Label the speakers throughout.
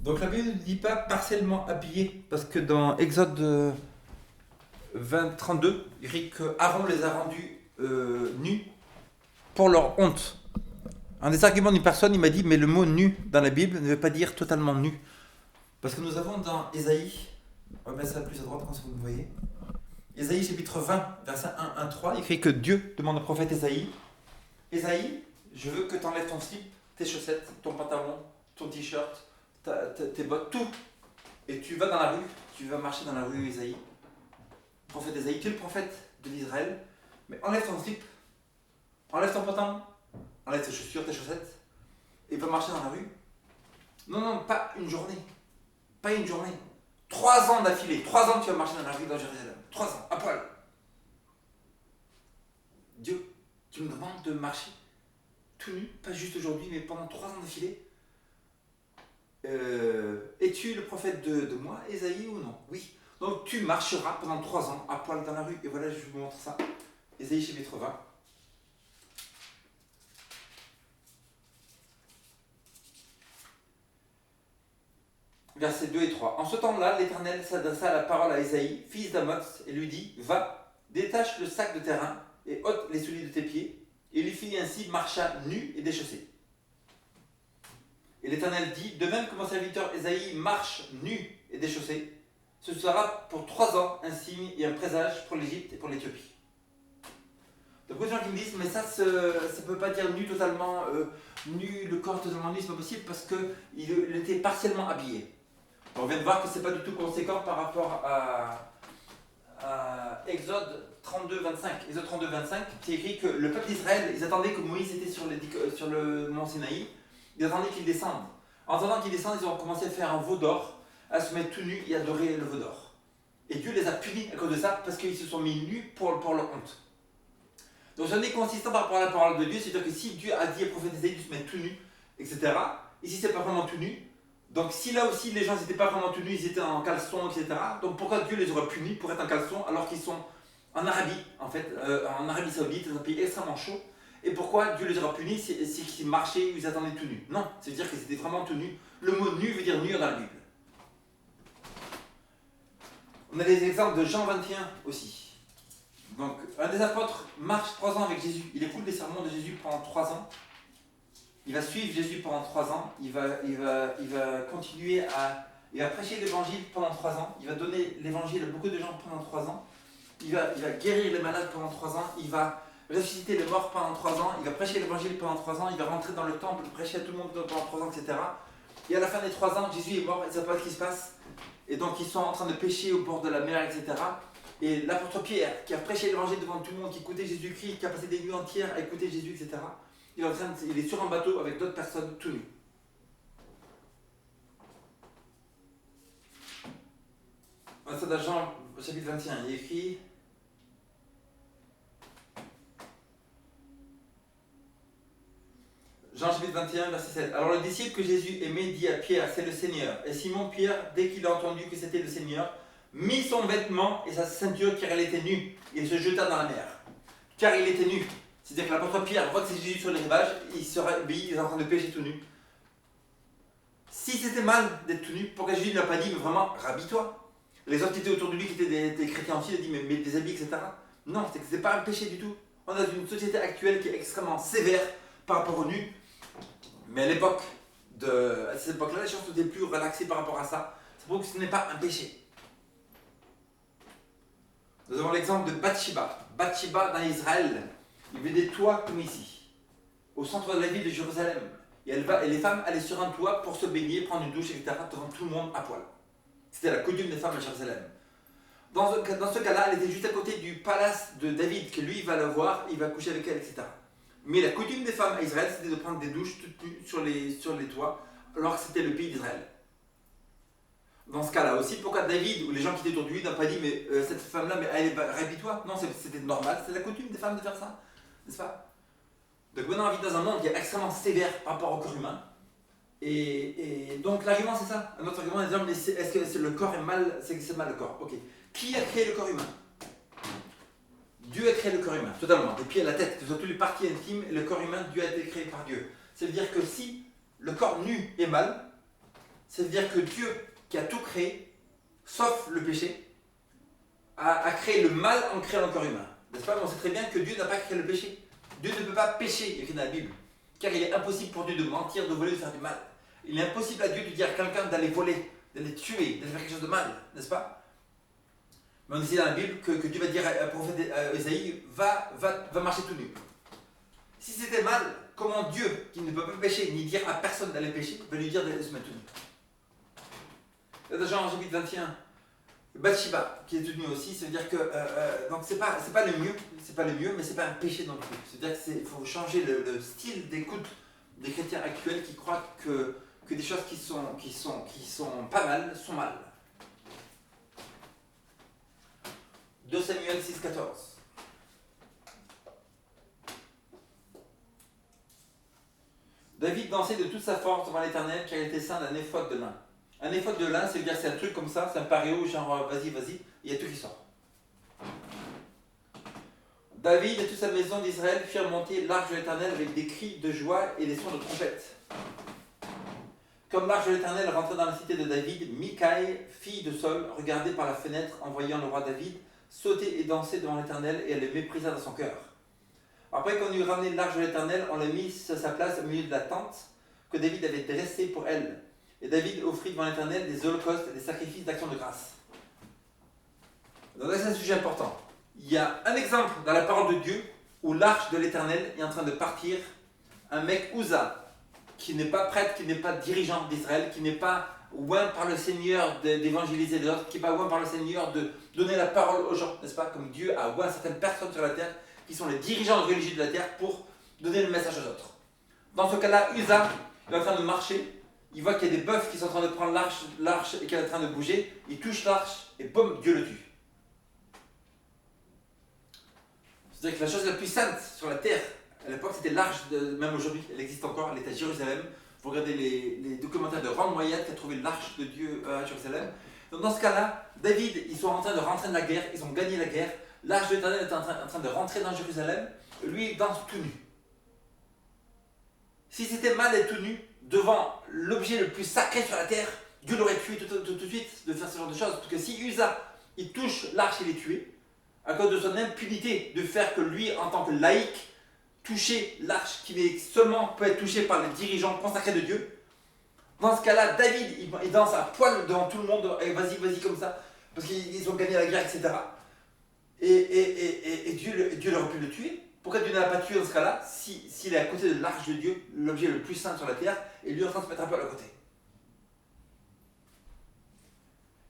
Speaker 1: Donc la Bible ne dit pas partiellement habillé, parce que dans Exode 32, il écrit que Aaron les a rendus nus pour leur honte. Un des arguments d'une personne, il m'a dit, mais le mot nu dans la Bible ne veut pas dire totalement nu. Parce que nous avons dans Ésaïe, on va mettre ça plus à droite quand vous me voyez, Ésaïe chapitre 20, verset 1, 1, 3, il écrit que Dieu demande au prophète Ésaïe, Ésaïe, je veux que tu enlèves ton slip, tes chaussettes, ton pantalon, ton t-shirt, tes bottes, tout. Et tu vas dans la rue, tu vas marcher dans la rue Ésaïe. Prophète Ésaïe, tu es le prophète de l'Israël, mais enlève ton slip, enlève ton pantalon, enlève tes chaussures, tes chaussettes, et va marcher dans la rue. Non, non, pas une journée. Pas une journée. 3 ans d'affilée. 3 ans tu vas marcher dans la rue dans Jérusalem. 3 ans, à poil. Dieu, tu me demandes de marcher tout nu, pas juste aujourd'hui, mais pendant 3 ans d'affilée. Es-tu le prophète de moi, Ésaïe, ou non? Oui. Donc tu marcheras pendant 3 ans à poil dans la rue. Et voilà, je vous montre ça. Ésaïe chapitre 20. Versets 2 et 3. En ce temps-là, l'Éternel s'adressa la parole à Ésaïe, fils d'Amoz, et lui dit, va, détache le sac de terrain et ôte les souliers de tes pieds. Et il fit ainsi, marcha nu et déchaussé. Et l'Éternel dit, de même que mon serviteur Ésaïe marche nu et déchaussé, ce sera pour 3 ans un signe et un présage pour l'Égypte et pour l'Éthiopie. Donc, beaucoup de gens qui me disent, mais ça ne peut pas dire nu totalement, nu, le corps totalement nu, c'est pas possible parce qu'il était partiellement habillé. On vient de voir que c'est pas du tout conséquent par rapport à Exode 32, 25. Exode 32, 25, c'est écrit que le peuple d'Israël, ils attendaient que Moïse était sur le mont Sinaï, ils attendaient qu'il descende. En attendant qu'il descende, ils ont commencé à faire un veau d'or, à se mettre tout nus et à adorer le veau d'or. Et Dieu les a punis à cause de ça parce qu'ils se sont mis nus pour leur honte. Donc j'en ai consistant par rapport à la parole de Dieu, c'est-à-dire que si Dieu a dit au prophète Ésaïe de se mettre tout nu, etc., ici c'est pas vraiment tout nu, donc si là aussi les gens n'étaient pas vraiment tout nus, ils étaient en caleçon, etc., donc pourquoi Dieu les aurait punis pour être en caleçon alors qu'ils sont en Arabie, en fait, en Arabie Saoudite, dans un pays extrêmement chaud, et pourquoi Dieu les aurait punis c'est qu'ils marchaient ou ils attendaient tout nus? Non, c'est-à-dire qu'ils étaient vraiment tout nus. Le mot nu veut dire nu dans la Bible. On a des exemples de Jean 21 aussi. Donc, un des apôtres marche 3 ans avec Jésus. Il écoute les sermons de Jésus pendant 3 ans. Il va suivre Jésus pendant 3 ans. Il va continuer il va prêcher l'évangile pendant 3 ans. Il va donner l'évangile à beaucoup de gens pendant 3 ans. Il va guérir les malades pendant 3 ans. Il va ressusciter les morts pendant 3 ans. Il va prêcher l'évangile pendant 3 ans. Il va rentrer dans le temple, prêcher à tout le monde pendant 3 ans, etc. Et à la fin des 3 ans, Jésus est mort. Ils ne savent pas ce qui se passe. Et donc, ils sont en train de pécher au bord de la mer, etc. Et l'apôtre Pierre, qui a prêché l'évangile devant tout le monde, qui écoutait Jésus-Christ, qui a passé des nuits entières à écouter Jésus, etc., il est sur un bateau avec d'autres personnes tout nues. Ça, dans Jean chapitre 21, il est écrit Jean chapitre 21, verset 7. Alors le disciple que Jésus aimait dit à Pierre, c'est le Seigneur. Et Simon-Pierre, dès qu'il a entendu que c'était le Seigneur, mit son vêtement et sa ceinture car elle était nue. Il se jeta dans la mer. Car il était nu. C'est-à-dire que l'apôtre Pierre voit que c'est Jésus sur les rivages, il se rhabille, il est en train de pêcher tout nu. Si c'était mal d'être tout nu, pourquoi Jésus ne l'a pas dit, mais vraiment, rhabille-toi? Les autres qui étaient autour de lui, qui étaient des chrétiens aussi, il a dit, mais des habits, etc. Non, c'est que ce n'est pas un péché du tout. On a une société actuelle qui est extrêmement sévère par rapport au nu. Mais à cette époque-là, les choses étaient plus relaxées par rapport à ça. C'est pour que ce n'est pas un péché. Nous avons l'exemple de Bathsheba. Bathsheba dans Israël, il y avait des toits comme ici, au centre de la ville de Jérusalem. Et les femmes allaient sur un toit pour se baigner, prendre une douche, etc., devant tout le monde à poil. C'était la coutume des femmes à Jérusalem. Dans ce cas-là, elle était juste à côté du palace de David, que lui, il va la voir, il va coucher avec elle, etc. Mais la coutume des femmes à Israël, c'était de prendre des douches toutes nues sur les toits, alors que c'était le pays d'Israël. Dans ce cas-là aussi, pourquoi David ou les gens qui étaient autour de lui n'ont pas dit, mais cette femme-là, mais allez, rhabille-toi? Non, c'était normal, c'était la coutume des femmes de faire ça, n'est-ce pas? Donc maintenant, on vit dans un monde qui est extrêmement sévère par rapport au corps humain. Et donc l'argument, c'est ça. Un autre argument, c'est de dire, mais est-ce que le corps est mal? C'est que c'est mal le corps. Ok. Qui a créé le corps humain? Dieu a créé le corps humain, totalement. Des pieds à la tête, que ce soit toutes les parties intimes, le corps humain, Dieu a été créé par Dieu. C'est-à-dire que si le corps nu est mal, Ça veut dire que Dieu, qui a tout créé, sauf le péché, a créé le mal en créant le corps humain. N'est-ce pas? On sait très bien que Dieu n'a pas créé le péché. Dieu ne peut pas pécher, il y a écrit dans la Bible. Car il est impossible pour Dieu de mentir, de voler, de faire du mal. Il est impossible à Dieu de dire à quelqu'un d'aller voler, d'aller tuer, d'aller faire quelque chose de mal, n'est-ce pas? Mais on dit dans la Bible que Dieu va dire au prophète Isaïe, va marcher tout nu. Si c'était mal, comment Dieu, qui ne peut pas pécher, ni dire à personne d'aller pécher, va lui dire d'aller se mettre tout nu? Dans Jean chapitre 21, Bathsheba, qui est toute nue aussi, ça veut dire que donc c'est pas le mieux, mais c'est pas un péché non plus. C'est-à-dire qu'il faut changer le style d'écoute des chrétiens actuels qui croient que des choses qui sont pas mal sont mal. 2 Samuel 6,14. David dansait de toute sa force devant l'Éternel car il était ceint d'un éphod de lin. Un éphod de lin, c'est-à-dire que c'est un truc comme ça, c'est un paréo, genre vas-y, il y a tout qui sort. David et toute sa maison d'Israël firent monter l'arche de l'Éternel avec des cris de joie et des sons de trompette. Comme l'arche de l'Éternel rentrait dans la cité de David, Micaï, fille de Saul, regardait par la fenêtre en voyant le roi David, sautait et dansait devant l'Éternel et elle le méprisa dans son cœur. Après qu'on eut ramené l'arche de l'Éternel, on l'a mise à sa place au milieu de la tente que David avait dressée pour elle. Et David offrit devant l'Éternel des holocaustes et des sacrifices d'action de grâce. Donc là, c'est un sujet important. Il y a un exemple dans la parole de Dieu où l'arche de l'Éternel est en train de partir. Un mec Uza, qui n'est pas prêtre, qui n'est pas dirigeant d'Israël, qui n'est pas oint par le Seigneur d'évangéliser les autres, qui n'est pas oint par le Seigneur de donner la parole aux gens, n'est-ce pas? Comme Dieu a oint certaines personnes sur la terre qui sont les dirigeants religieux de la terre pour donner le message aux autres. Dans ce cas-là, Uza est en train de marcher. Il voit qu'il y a des bœufs qui sont en train de prendre l'arche et qu'elle est en train de bouger. Il touche l'arche et boum, Dieu le tue. C'est-à-dire que la chose la plus sainte sur la terre, à l'époque c'était l'arche, même aujourd'hui, elle existe encore, elle est à Jérusalem. Vous regardez les documentaires de Ron Moyat qui a trouvé l'arche de Dieu à Jérusalem. Donc dans ce cas-là, David, ils sont en train de rentrer dans la guerre, ils ont gagné la guerre. L'arche de l'Éternel est en train de rentrer dans Jérusalem. Lui, il danse tout nu. Si c'était mal d'être tout nu devant l'objet le plus sacré sur la terre, Dieu l'aurait tué tout de suite de faire ce genre de choses. Parce que si Uza, il touche l'arche, il est tué, à cause de son impunité de faire que lui, en tant que laïc, toucher l'arche qui seulement peut être touchée par les dirigeants consacrés de Dieu. Dans ce cas-là, David, il danse à poil devant tout le monde, et vas-y comme ça, parce qu'ils ont gagné la guerre, etc. Et Dieu aurait pu le tuer. Pourquoi Dieu ne l'a pas tué dans ce cas-là, s'il est à côté de l'arche de Dieu, l'objet le plus saint sur la terre, et lui est en train de se mettre un peu à la côté?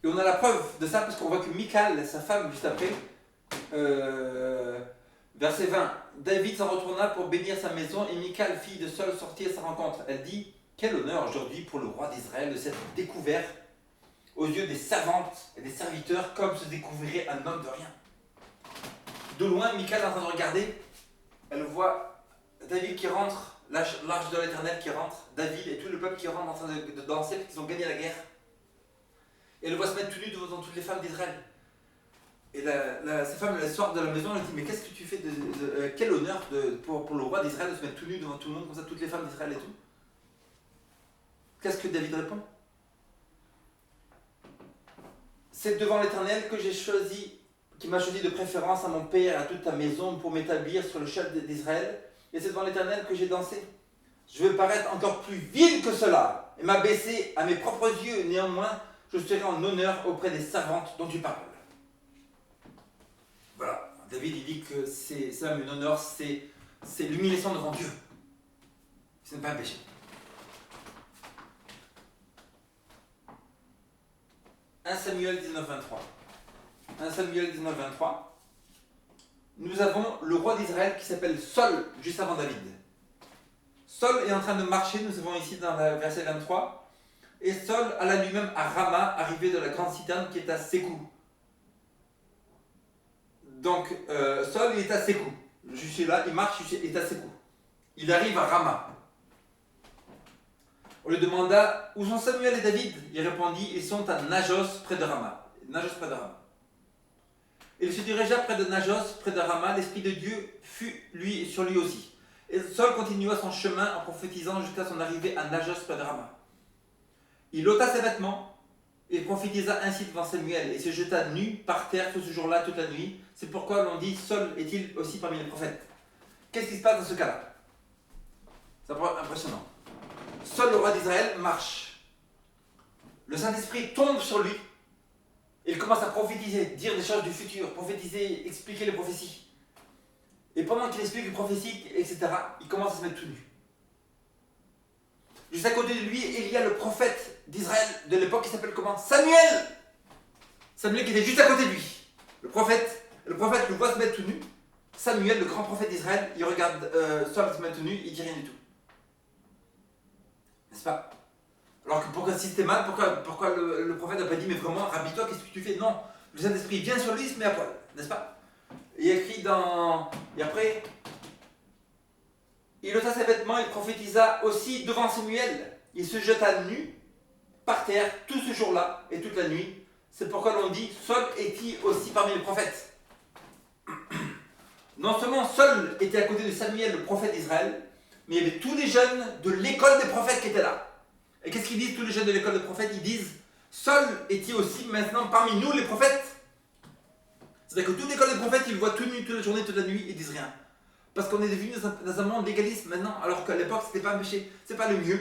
Speaker 1: Et on a la preuve de ça, parce qu'on voit que Michal, sa femme, juste après, verset 20, David s'en retourna pour bénir sa maison, et Michal, fille de Saul, sortit à sa rencontre. Elle dit, quel honneur aujourd'hui pour le roi d'Israël de s'être découvert aux yeux des servantes et des serviteurs, comme se découvrirait un homme de rien. De loin, Michal est en train de regarder. Elle voit David qui rentre, l'arche de l'Éternel qui rentre, David et tout le peuple qui rentre en train de danser parce qu'ils ont gagné la guerre. Et elle voit se mettre tout nu devant toutes les femmes d'Israël. Et sa femme, elle sort de la maison, elle dit, mais qu'est-ce que tu fais quel honneur pour le roi d'Israël de se mettre tout nu devant tout le monde, comme ça, toutes les femmes d'Israël et tout. Qu'est-ce que David répond? C'est devant l'Éternel que j'ai choisi, qui m'a choisi de préférence à mon père et à toute ta maison pour m'établir sur le chef d'Israël. Et c'est devant l'Éternel que j'ai dansé. Je veux paraître encore plus vil que cela et m'abaisser à mes propres yeux. Néanmoins, je serai en honneur auprès des servantes dont tu parles. Voilà, David il dit que c'est même une honneur, c'est l'humiliation devant Dieu. Ce n'est pas un péché. « 1 Samuel 19, 23. 1 Samuel 19, 23. Nous avons le roi d'Israël qui s'appelle Saul, juste avant David. Saul est en train de marcher, nous avons ici dans le verset 23. Et Saul alla lui-même à Rama, arrivé de la grande citerne qui est à Sékou. Donc, Saul, il est à Sékou. Je suis là, il marche, il est à Sékou. Il arrive à Rama. On lui demanda, où sont Samuel et David? Il répondit, ils sont à Najos, près de Rama. Najos, près de Rama. Il se dirigea près de Najos, près de Rama. L'Esprit de Dieu fut sur lui aussi. Et Saul continua son chemin en prophétisant jusqu'à son arrivée à Najos, près de Rama. Il ôta ses vêtements, il prophétisa ainsi devant Samuel, et se jeta nu par terre tout ce jour-là, toute la nuit. C'est pourquoi l'on dit, Saul est-il aussi parmi les prophètes. Qu'est-ce qui se passe dans ce cas-là? C'est impressionnant. Saul, le roi d'Israël, marche. Le Saint-Esprit tombe sur lui. Il commence à prophétiser, dire des choses du futur, prophétiser, expliquer les prophéties. Et pendant qu'il explique les prophéties, etc., il commence à se mettre tout nu. Juste à côté de lui, il y a le prophète d'Israël de l'époque qui s'appelle comment? Samuel! Samuel qui était juste à côté de lui. Le prophète le voit se mettre tout nu. Samuel, le grand prophète d'Israël, il regarde Saul se mettre tout nu, il dit rien du tout. N'est-ce pas? Alors que pourquoi si c'était mal, pourquoi le prophète n'a pas dit mais vraiment, rabis-toi, qu'est-ce que tu fais? Non, le Saint-Esprit vient sur lui, il se met à poil, n'est-ce pas? Il y a écrit dans... Et après, il ôta ses vêtements, il prophétisa aussi devant Samuel. Il se jeta nu par terre tout ce jour-là et toute la nuit. C'est pourquoi l'on dit, Saul est-il aussi parmi les prophètes? Non seulement Saul était à côté de Samuel, le prophète d'Israël, mais il y avait tous les jeunes de l'école des prophètes qui étaient là. Et qu'est-ce qu'ils disent tous les jeunes de l'école des prophètes? Ils disent, Saul est-il aussi maintenant parmi nous les prophètes? C'est-à-dire que toute l'école des prophètes, ils le voient tout nu, toute la journée, toute la nuit, ils disent rien. Parce qu'on est devenu dans un monde légaliste maintenant, alors qu'à l'époque, c'était pas un péché, c'est pas le mieux.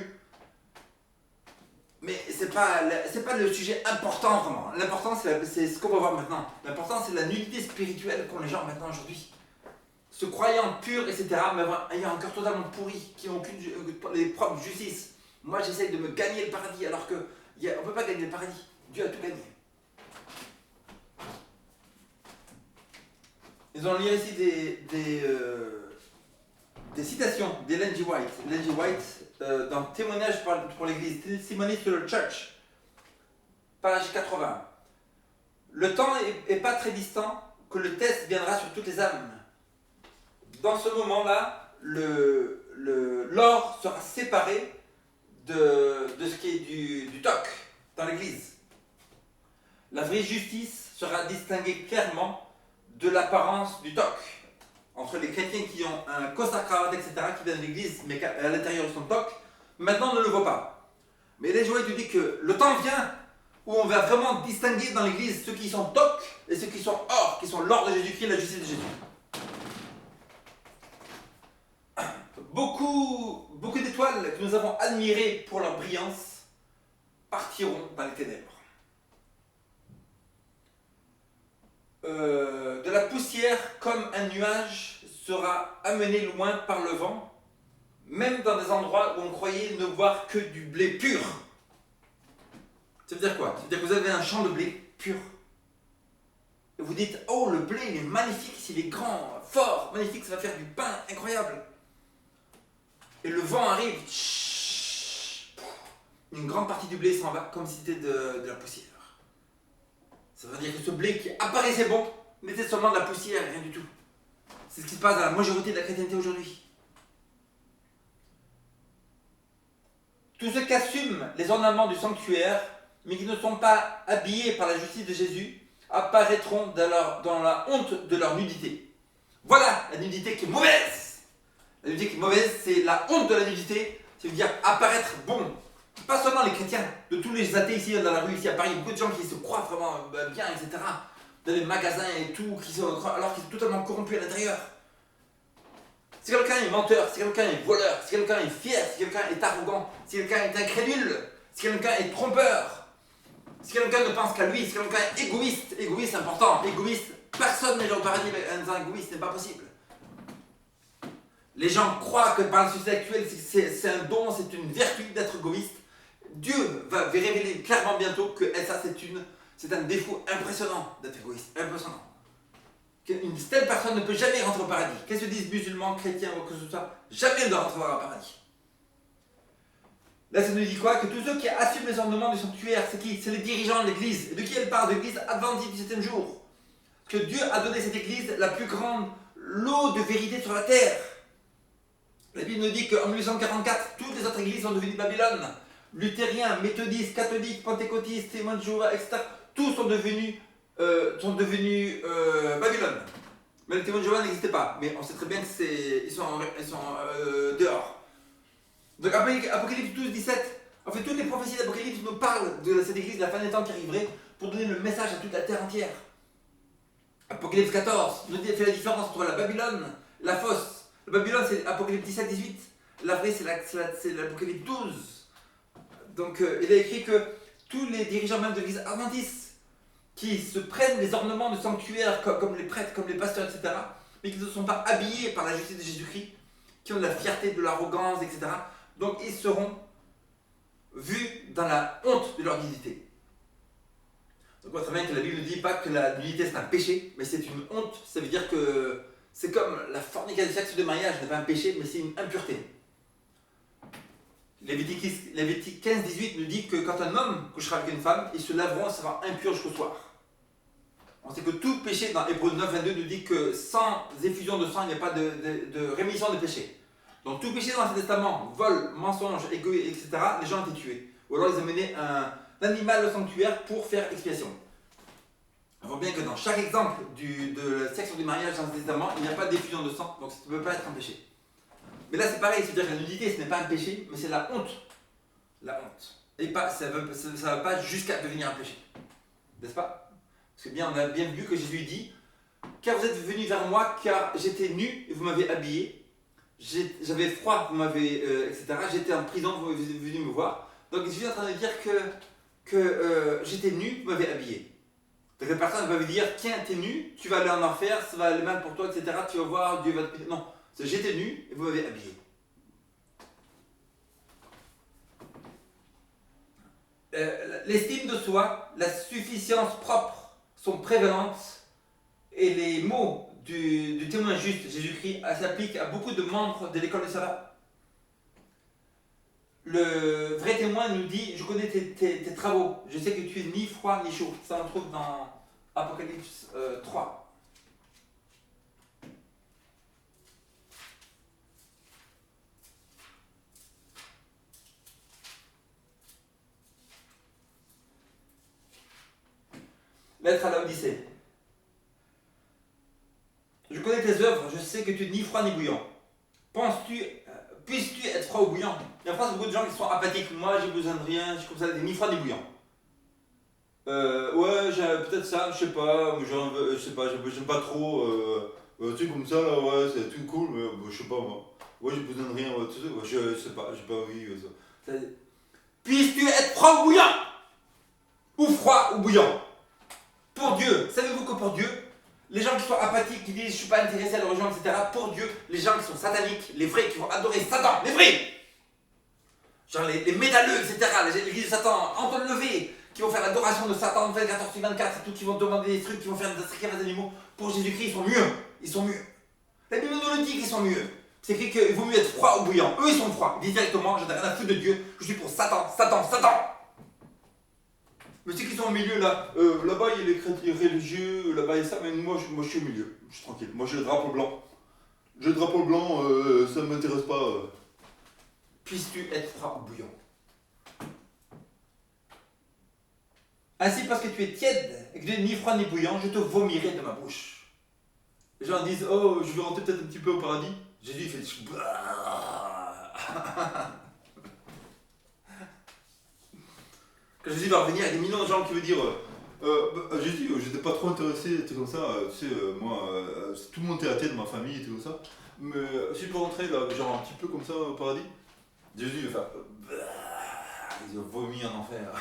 Speaker 1: Mais c'est pas le sujet important vraiment. L'important, c'est ce qu'on va voir maintenant. L'important, c'est la nudité spirituelle qu'ont les gens maintenant aujourd'hui. Se croyant purs, etc., mais ayant un cœur totalement pourri, qui n'ont aucune les propres justice. Moi, j'essaye de me gagner le paradis, alors qu'on ne peut pas gagner le paradis. Dieu a tout gagné. Ils ont lu ici des citations d'Ellen G. White. Ellen G. White, dans Témoignage pour l'Église, Testimony to the Church, page 80. Le temps n'est pas très distant que le test viendra sur toutes les âmes. Dans ce moment-là, l'or sera séparé de ce qui est du toc dans l'Église. La vraie justice sera distinguée clairement de l'apparence du toc. Entre les chrétiens qui ont un costard cravate, etc., qui viennent de l'église, mais à l'intérieur ils sont toc, maintenant on ne le voit pas. Mais les Joël te dit que le temps vient où on va vraiment distinguer dans l'église ceux qui sont toc et ceux qui sont or, qui sont l'or de Jésus-Christ, la justice de Jésus. Beaucoup d'étoiles que nous avons admirées pour leur brillance partiront dans les ténèbres. De la poussière comme un nuage sera amené loin par le vent, même dans des endroits où on croyait ne voir que du blé pur. Ça veut dire quoi? Ça veut dire que vous avez un champ de blé pur. Et vous dites, oh le blé il est magnifique, il est grand, fort, magnifique, ça va faire du pain incroyable. Et le vent arrive, une grande partie du blé s'en va comme si c'était de la poussière. Ça veut dire que ce blé qui apparaissait bon n'était seulement de la poussière et rien du tout. C'est ce qui se passe dans la majorité de la chrétienté aujourd'hui. Tous ceux qui assument les ornements du sanctuaire, mais qui ne sont pas habillés par la justice de Jésus, apparaîtront dans la honte de leur nudité. Voilà la nudité qui est mauvaise. La nudité qui est mauvaise, c'est la honte de la nudité, c'est-à-dire apparaître bon. Pas seulement les chrétiens, de tous les athées ici dans la rue, ici à Paris, beaucoup de gens qui se croient vraiment bien, etc. Dans les magasins et tout, alors qu'ils sont totalement corrompus à l'intérieur. Si quelqu'un est menteur, si quelqu'un est voleur, si quelqu'un est fier, si quelqu'un est arrogant, si quelqu'un est incrédule, si quelqu'un est trompeur, si quelqu'un ne pense qu'à lui, si quelqu'un est égoïste c'est important, égoïste, personne n'est au paradis en étant égoïste, ce n'est pas possible. Les gens croient que par le succès actuel, c'est un don, c'est une vertu d'être égoïste. Dieu va révéler clairement bientôt que ça c'est un défaut impressionnant d'être égoïste, impressionnant. Une telle personne ne peut jamais rentrer au paradis. Qu'est-ce que disent musulmans, chrétiens ou que ce soit? Jamais elle ne doit rentrer au paradis. Là, ça nous dit quoi? Que tous ceux qui assument les ornements du sanctuaire, c'est qui? C'est les dirigeants de l'église. Et de qui elle parle? De l'église adventiste du 7e jour. Que Dieu a donné cette église la plus grande lot de vérité sur la terre. La Bible nous dit qu'en 1844, toutes les autres églises sont devenues Babylone. Luthériens, méthodistes, catholiques, pentecôtistes, témoins de Jéhovah, etc. Tous sont devenus Babylone. Mais les témoins de Jéhovah n'existaient pas. Mais on sait très bien qu'ils sont dehors. Donc Apocalypse 12, 17. En fait, toutes les prophéties d'Apocalypse nous parlent de cette église, de la fin des temps qui arriverait, pour donner le message à toute la terre entière. Apocalypse 14 nous fait la différence entre la Babylone, la fausse. La Babylone, c'est Apocalypse 17-18. La vraie, c'est l'Apocalypse 12. Donc, il a écrit que tous les dirigeants même de l'église adventiste, qui se prennent les ornements de sanctuaire comme les prêtres, comme les pasteurs, etc., mais qui ne sont pas habillés par la justice de Jésus-Christ, qui ont de la fierté, de l'arrogance, etc., donc ils seront vus dans la honte de leur nudité. Donc on voit très bien que la Bible ne dit pas que la nudité c'est un péché, mais c'est une honte. Ça veut dire que c'est comme la fornication, le sexe de mariage n'est pas un péché, mais c'est une impureté. Lévitique 15-18 nous dit que quand un homme couchera avec une femme, ils se laveront et sera impur jusqu'au soir. On sait que tout péché, dans Hébreux 9-22, nous dit que sans effusion de sang, il n'y a pas de rémission de péché. Donc tout péché dans l'Ancien Testament, vol, mensonge, égoïsme, etc., les gens étaient tués. Ou alors ils amenaient un animal au sanctuaire pour faire expiation. On voit bien que dans chaque exemple de la section du mariage dans l'Ancien Testament, il n'y a pas d'effusion de sang, donc ça ne peut pas être un péché. Mais là c'est pareil, c'est-à-dire que la nudité ce n'est pas un péché, mais c'est la honte. La honte. Et pas, ça ne va pas jusqu'à devenir un péché. N'est-ce pas? Parce que bien, on a bien vu que Jésus dit, car vous êtes venus vers moi, car j'étais nu et vous m'avez habillé. J'avais froid, vous m'avez, etc. J'étais en prison, vous êtes venu me voir. Donc je suis en train de dire que j'étais nu, vous m'avez habillé. Donc la personne va lui dire, tiens, t'es nu, tu vas aller en enfer, ça va aller mal pour toi, etc. Tu vas voir, Dieu va te punir. Non, c'est j'étais nu et vous m'avez habillé. L'estime de soi, la suffisance propre sont prévalentes et les mots du témoin juste, Jésus-Christ, s'applique à beaucoup de membres de l'école de sabbat. Le vrai témoin nous dit, je connais tes travaux, je sais que tu es ni froid ni chaud. Ça on trouve dans Apocalypse 3. Lettre à Laodicée. Je connais tes œuvres, je sais que tu n'es ni froid ni bouillant. Puisses-tu être froid ou bouillant? Et en France, il y a beaucoup de gens qui sont apathiques. Moi, j'ai besoin de rien, je suis comme ça, ni froid ni bouillant. Ouais, j'ai peut-être ça, je sais pas, j'aime pas trop. Tu sais, comme ça, là, ouais, c'est tout cool, mais je sais pas, moi. Ouais, j'ai besoin de rien, ouais, tu sais, ouais, je sais pas, j'ai pas envie, ça. Puisses-tu être froid ou bouillant? Ou froid ou bouillant? Pour Dieu, savez-vous que pour Dieu, les gens qui sont apathiques, qui disent je suis pas intéressé à la religion, etc., pour Dieu, les gens qui sont sataniques, les vrais qui vont adorer Satan, les vrais, genre les médalleux, etc., l'église de Satan, Antoine Levé, qui vont faire l'adoration de Satan 24/24 et tout, qui vont demander des trucs, qui vont faire des sacrifices animaux, pour Jésus-Christ, ils sont mieux. Ils sont mieux. La Bible nous le dit qu'ils sont mieux. C'est écrit qu'il vaut mieux être froid ou bouillant. Eux, ils sont froids. Ils disent directement, je n'ai rien à foutre de Dieu, je suis pour Satan, Satan, Satan. Mais ceux qui sont au milieu là, là-bas il y a les chrétiens religieux, là-bas il y a ça, mais moi je suis au milieu, je suis tranquille. Moi j'ai le drapeau blanc. J'ai le drapeau blanc, ça ne m'intéresse pas. Puisses-tu être froid ou bouillant? Ainsi parce que tu es tiède et que tu n'es ni froid ni bouillant, je te vomirai de ma bouche. Les gens disent, oh je vais rentrer peut-être un petit peu au paradis. Jésus il fait Quand Jésus va revenir, il y a des millions de gens qui veulent dire Jésus, j'étais pas trop intéressé, t'es comme ça, tu sais, moi, tout le monde était athée de ma famille, et tout ça. Mais si je peux rentrer là, genre un petit peu comme ça au paradis, Jésus va faire il va vomir en enfer.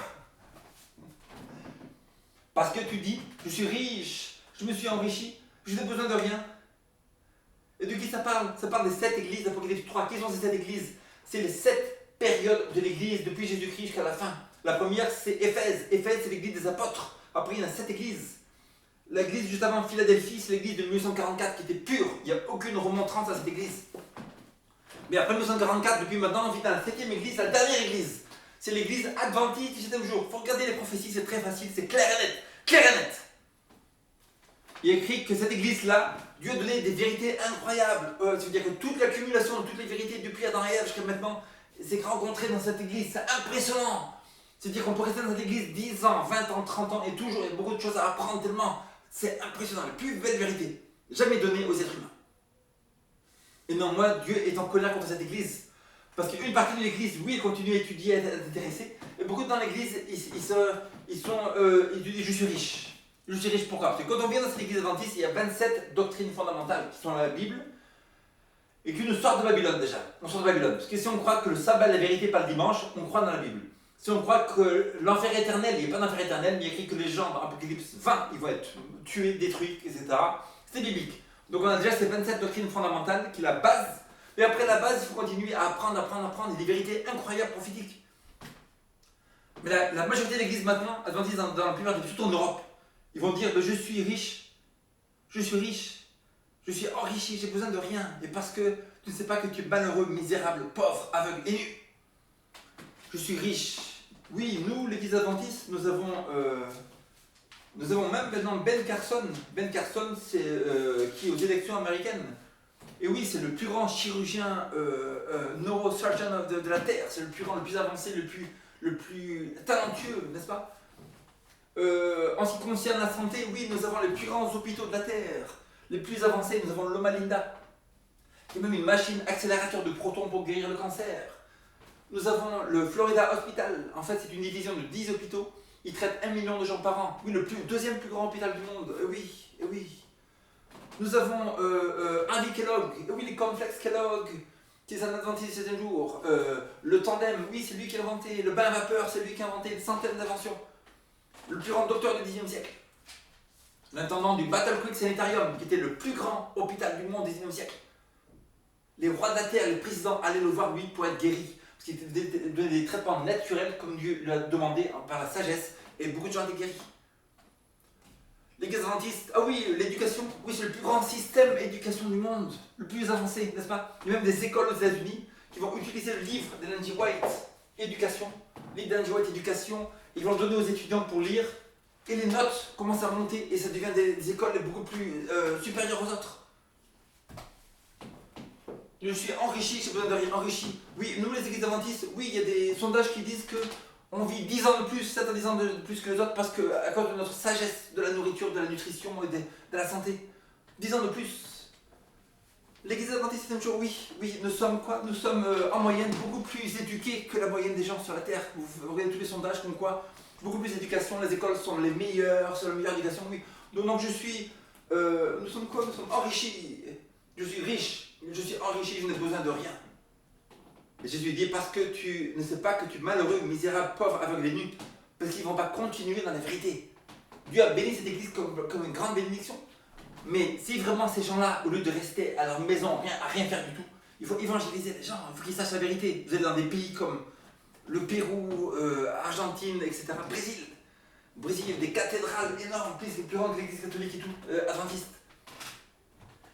Speaker 1: Parce que tu dis, je suis riche, je me suis enrichi, je n'ai besoin de rien. Et de qui ça parle? Ça parle des 7 églises d'Apocalypse 3. Qui sont ces 7 églises? C'est les 7 périodes de l'église depuis Jésus-Christ jusqu'à la fin. La première, c'est Éphèse. Éphèse, c'est l'église des apôtres. Après, il y en a 7 églises. L'église juste avant Philadelphie, c'est l'église de 1844 qui était pure. Il n'y a aucune remontrance à cette église. Mais après 1944, depuis maintenant, on vit dans la 7e église, la dernière église. C'est l'église adventiste du 7e jour. Il faut regarder les prophéties, c'est très facile, c'est clair et net. Clair et net. Il est écrit que cette église-là, Dieu a donné des vérités incroyables. Ça veut dire que toute l'accumulation de toutes les vérités depuis Adam et Ève jusqu'à maintenant, c'est rencontré dans cette église. C'est impressionnant. C'est-à-dire qu'on peut rester dans cette église 10 ans, 20 ans, 30 ans et toujours il y a beaucoup de choses à apprendre tellement. C'est impressionnant. La plus belle vérité jamais donnée aux êtres humains. Et non, moi, Dieu est en colère contre cette église. Parce qu'une partie de l'église, oui, elle continue à étudier, à être intéressée. Et beaucoup dans l'église, ils disent je suis riche. Je suis riche pourquoi? Parce que quand on vient dans cette église adventiste, il y a 27 doctrines fondamentales qui sont dans la Bible et qui nous sortent de Babylone déjà. On sort de Babylone. Parce que si on croit que le sabbat est la vérité, pas le dimanche, on croit dans la Bible. Si on croit que l'enfer éternel, il n'y a pas d'enfer éternel, mais il y a écrit que les gens dans Apocalypse 20, ils vont être tués, détruits, etc. C'est biblique. Donc on a déjà ces 27 doctrines fondamentales qui est la base. Et après la base, il faut continuer à apprendre, et des vérités incroyables, prophétiques. Mais la majorité de l'église maintenant, adventiste dans la plupart, surtout en Europe, ils vont dire je suis riche, je suis enrichi, j'ai besoin de rien. Et parce que tu ne sais pas que tu es malheureux, misérable, pauvre, aveugle et nu. Je suis riche. Oui, nous, l'église adventiste, nous avons même maintenant Ben Carson. Ben Carson, c'est qui est aux élections américaines. Et oui, c'est le plus grand chirurgien neurosurgeon de la Terre. C'est le plus grand, le plus avancé, le plus talentueux, n'est-ce pas? En ce qui concerne la santé, oui, nous avons les plus grands hôpitaux de la Terre. Les plus avancés, nous avons Loma Linda. Il y a même une machine accélérateur de protons pour guérir le cancer. Nous avons le Florida Hospital. En fait, c'est une division de 10 hôpitaux. Ils traitent 1 million de gens par an. Oui, deuxième plus grand hôpital du monde. Oui. Nous avons Harvey Kellogg. Oui, les cornflakes Kellogg. Qui est un adventiste du 7e jour. Le tandem, oui, c'est lui qui l'a inventé. Le bain à vapeur, c'est lui qui a inventé une centaine d'inventions. Le plus grand docteur du 10e siècle. L'intendant du Battle Creek Sanitarium, qui était le plus grand hôpital du monde du 19e siècle. Les rois de la terre, les présidents allaient le voir lui pour être guéris. Parce qu'il donnait des traitements naturels comme Dieu l'a demandé par la sagesse. Et beaucoup de gens étaient guéris. L'église adventiste, ah oui, l'éducation, oui, c'est le plus grand système d'éducation du monde. Le plus avancé, n'est-ce pas? Il y a même des écoles aux États-Unis qui vont utiliser le livre d'Ellen G. White, Éducation. Le livre d'Ellen G. White, Éducation. Ils vont le donner aux étudiants pour lire. Et les notes commencent à monter. Et ça devient des écoles beaucoup plus supérieures aux autres. Je suis enrichi, j'ai besoin de rien, enrichi. Oui, nous les églises adventistes, oui, il y a des sondages qui disent qu'on vit 10 ans de plus, 7 à 10 ans de plus que les autres parce qu'à cause de notre sagesse, de la nourriture, de la nutrition et de la santé. 10 ans de plus. L'église adventiste, c'est toujours oui, nous sommes quoi? Nous sommes en moyenne beaucoup plus éduqués que la moyenne des gens sur la terre. Vous regardez tous les sondages comme quoi, beaucoup plus d'éducation, les écoles sont les meilleures, c'est la meilleure éducation, oui. Donc je suis, nous sommes quoi? Nous sommes enrichis. Je suis riche. Je suis enrichi, je n'ai besoin de rien. Et Jésus dit parce que tu ne sais pas que tu es malheureux, misérable, pauvre, aveugle et nu, parce qu'ils ne vont pas continuer dans la vérité. Dieu a béni cette église comme une grande bénédiction. Mais si vraiment ces gens-là, au lieu de rester à leur maison, à rien faire du tout, il faut évangéliser les gens, il faut qu'ils sachent la vérité. Vous êtes dans des pays comme le Pérou, Argentine, etc., Brésil. Au Brésil, il y a des cathédrales énormes, plus grandes que l'église catholique et tout, adventiste.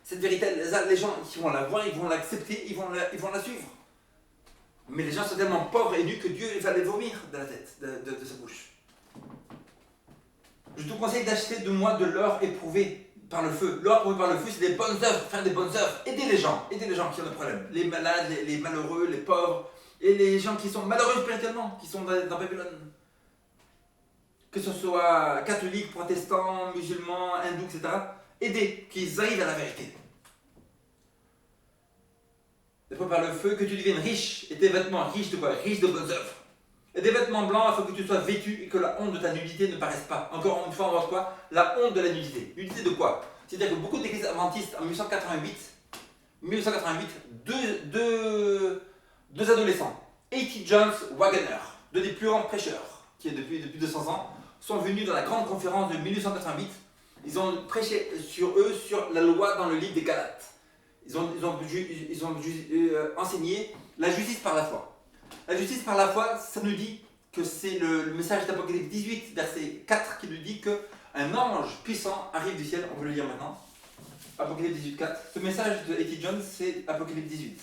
Speaker 1: Cette vérité, les gens qui vont la voir, ils vont l'accepter, ils vont la suivre. Mais les gens sont tellement pauvres et nus que Dieu va les vomir de la tête, de sa bouche. Je te conseille d'acheter de moi de l'or éprouvé par le feu. L'or éprouvé par le feu, c'est des bonnes œuvres, faire des bonnes œuvres. Aider les gens qui ont des problèmes. Les malades, les malheureux, les pauvres, et les gens qui sont malheureux spirituellement, qui sont dans Babylone. Que ce soit catholiques, protestants, musulmans, hindous, etc. Aider, qu'ils arrivent à la vérité. Éprouvé par le feu, que tu deviennes riche, et tes vêtements riches de quoi? Riches de bonnes œuvres. Et des vêtements blancs afin que tu sois vêtu et que la honte de ta nudité ne paraisse pas. Encore une fois, on voit quoi? La honte de la nudité. Nudité de quoi? C'est-à-dire que beaucoup d'églises adventistes en 1988, deux adolescents, A.T. Jones Wagner, deux des plus grands prêcheurs, qui est depuis 200 ans, sont venus dans la grande conférence de 1888. Ils ont prêché sur la loi dans le livre des Galates. Ils ont enseigné la justice par la foi. La justice par la foi, ça nous dit que c'est le message d'Apocalypse 18, verset 4, qui nous dit qu'un ange puissant arrive du ciel. On peut le lire maintenant. Apocalypse 18, 4. Ce message de A.T. Jones, c'est Apocalypse 18.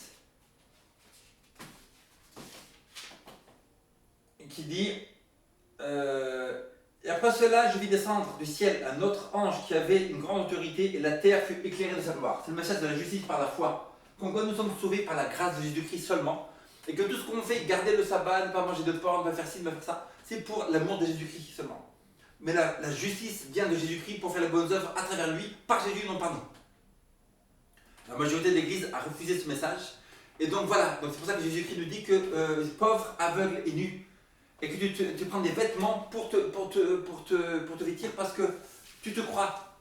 Speaker 1: Qui dit et après cela, je vis descendre du ciel un autre ange qui avait une grande autorité et la terre fut éclairée de sa gloire. C'est le message de la justice par la foi. Comme quoi nous sommes sauvés par la grâce de Jésus-Christ seulement. Et que tout ce qu'on fait, garder le sabbat, ne pas manger de porc, ne pas faire ci, ne pas faire ça, c'est pour l'amour de Jésus-Christ seulement. Mais la justice vient de Jésus-Christ pour faire les bonnes œuvres à travers lui, par Jésus, non par nous. La majorité de l'Église a refusé ce message Et donc voilà, donc c'est pour ça que Jésus-Christ nous dit que pauvre, aveugle et nu. Et que tu prends des vêtements pour te vêtir parce que tu te crois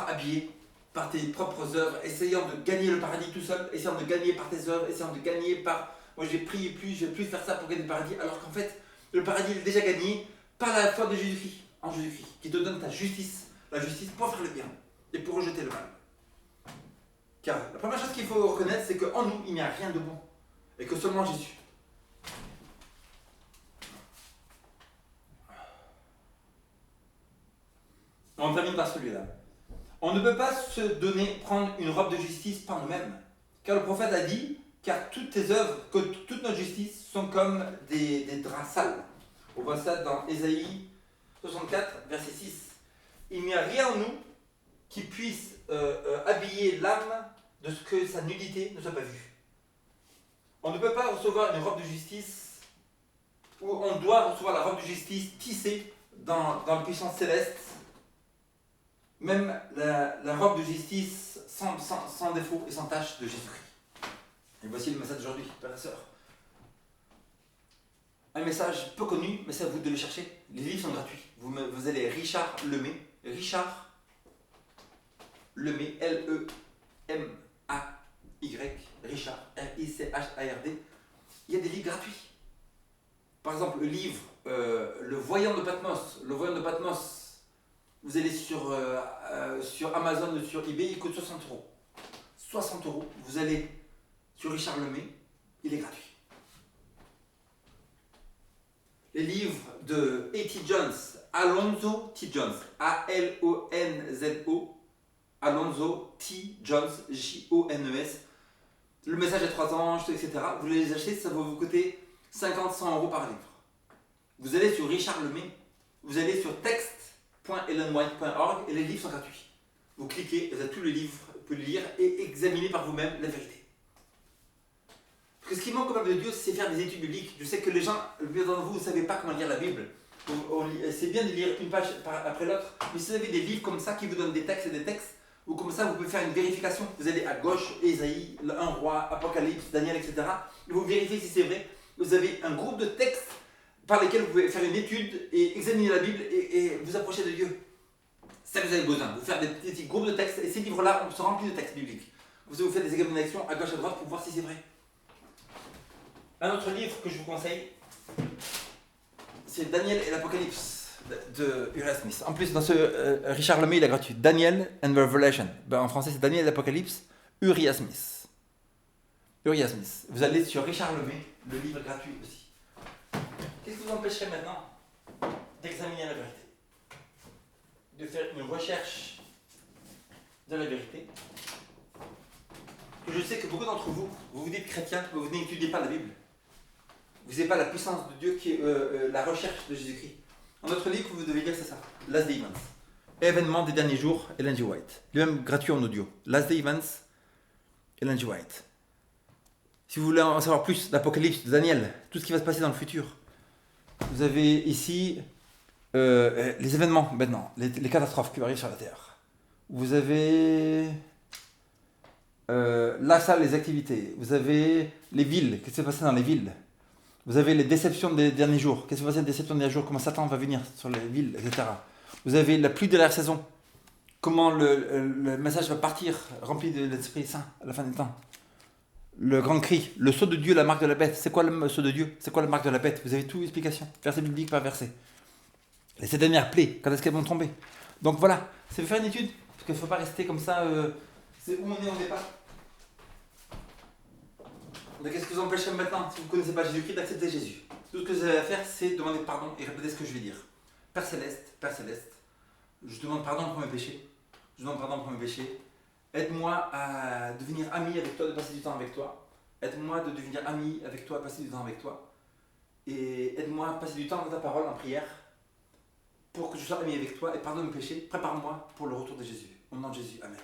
Speaker 1: habillé par tes propres œuvres, essayant de gagner le paradis tout seul, essayant de gagner par tes œuvres, essayant de gagner par... Moi j'ai prié plus, je vais plus faire ça pour gagner le paradis, alors qu'en fait, le paradis est déjà gagné par la foi de Jésus-Christ, en Jésus-Christ, qui te donne ta justice, la justice pour faire le bien et pour rejeter le mal. Car la première chose qu'il faut reconnaître, c'est qu'en nous, il n'y a rien de bon, et que seulement Jésus. On termine par celui-là. On ne peut pas se donner, prendre une robe de justice par nous-mêmes. Car le prophète a dit, car toutes tes œuvres, que toute notre justice sont comme des draps sales. On voit ça dans Ésaïe 64, verset 6. Il n'y a rien en nous qui puisse habiller l'âme de ce que sa nudité ne soit pas vue. On ne peut pas recevoir une robe de justice, ou on doit recevoir la robe de justice tissée dans la puissance céleste. Même la robe de justice sans défaut et sans tache de Jésus-Christ. Et voici le message d'aujourd'hui, frères et sœurs. Un message peu connu, mais c'est à vous de le chercher. Les livres sont gratuits. Vous allez Richard Lemay, L-E-M-A-Y, Richard, R-I-C-H-A-R-D. Il y a des livres gratuits. Par exemple, le livre Le Voyant de Patmos. Le Voyant de Patmos. Vous allez sur Amazon ou sur eBay, il coûte 60 €. 60 €. Vous allez sur Richard Lemay, il est gratuit. Les livres de A.T. Jones, Alonzo T. Jones, A-L-O-N-Z-O, Alonzo T. Jones, J-O-N-E-S. Le message des 3 anges, etc. Vous les achetez, ça va vous coûter 50-100 € par livre. Vous allez sur Richard Lemay, vous allez sur text.ellenwhite.org et les livres sont gratuits. Vous cliquez, vous avez tous les livres, vous pouvez lire et examiner par vous-même la vérité. Parce que ce qui manque au peuple de Dieu, c'est faire des études bibliques. Je sais que les gens, le plus d'entre vous, ne savez pas comment lire la Bible. C'est bien de lire une page après l'autre, mais si vous avez des livres comme ça qui vous donnent des textes et des textes, ou comme ça vous pouvez faire une vérification. Vous allez à gauche, Ésaïe, un roi, Apocalypse, Daniel, etc. Et vous vérifiez si c'est vrai. Vous avez un groupe de textes par lesquels vous pouvez faire une étude et examiner la Bible et vous approcher de Dieu. C'est ça que vous avez besoin. Vous faire des petits groupes de textes, et ces livres-là sont remplis de textes bibliques. Vous faites des examinations à gauche à droite pour voir si c'est vrai. Un autre livre que je vous conseille, c'est Daniel et l'Apocalypse de Uriah Smith. En plus, dans ce Richard Lemay, il est gratuit. Daniel and Revelation. En français, c'est Daniel et l'Apocalypse, Uriah Smith. Uriah Smith. Vous allez sur Richard Lemay, le livre est gratuit aussi. Qu'est-ce qui vous empêcherait maintenant d'examiner la vérité? De faire une recherche de la vérité? Je sais que beaucoup d'entre vous, vous dites chrétiens, mais vous n'étudiez pas la Bible. Vous n'avez pas la puissance de Dieu qui est la recherche de Jésus-Christ. En notre livre, vous devez lire, c'est ça. Last Day Events. Événements des derniers jours, Ellen G. White. Lui-même gratuit en audio. Last Day Events, Ellen G. White. Si vous voulez en savoir plus, l'Apocalypse de Daniel, tout ce qui va se passer dans le futur. Vous avez ici les événements maintenant, les catastrophes qui vont arriver sur la Terre. Vous avez la salle, les activités. Vous avez les villes, qu'est-ce qui s'est passé dans les villes. Vous avez les déceptions des derniers jours. Qu'est-ce qui va se passer des déceptions des derniers jours? Comment Satan va venir sur les villes, etc. Vous avez la pluie de la saison. Comment le message va partir, rempli de l'Esprit Saint à la fin des temps. Le grand cri, le sceau de Dieu, la marque de la bête. C'est quoi le sceau de Dieu? C'est quoi la marque de la bête? Vous avez tout explication. Verset biblique par verset. Et ces dernières plaies, quand est-ce qu'elles vont tomber? Donc voilà, c'est faire une étude. Parce qu'il ne faut pas rester comme ça. C'est où on est au départ. Mais qu'est-ce que vous empêchez maintenant, si vous ne connaissez pas Jésus-Christ, d'accepter Jésus? Tout ce que vous avez à faire, c'est demander pardon et répéter ce que je vais dire. Père Céleste, je demande pardon pour mes péchés. Aide-moi à devenir ami avec toi, de passer du temps avec toi. Aide-moi de devenir ami avec toi, passer du temps avec toi. Et aide-moi à passer du temps dans ta parole, en prière, pour que je sois ami avec toi et pardonne mes péchés. Prépare-moi pour le retour de Jésus. Au nom de Jésus, Amen.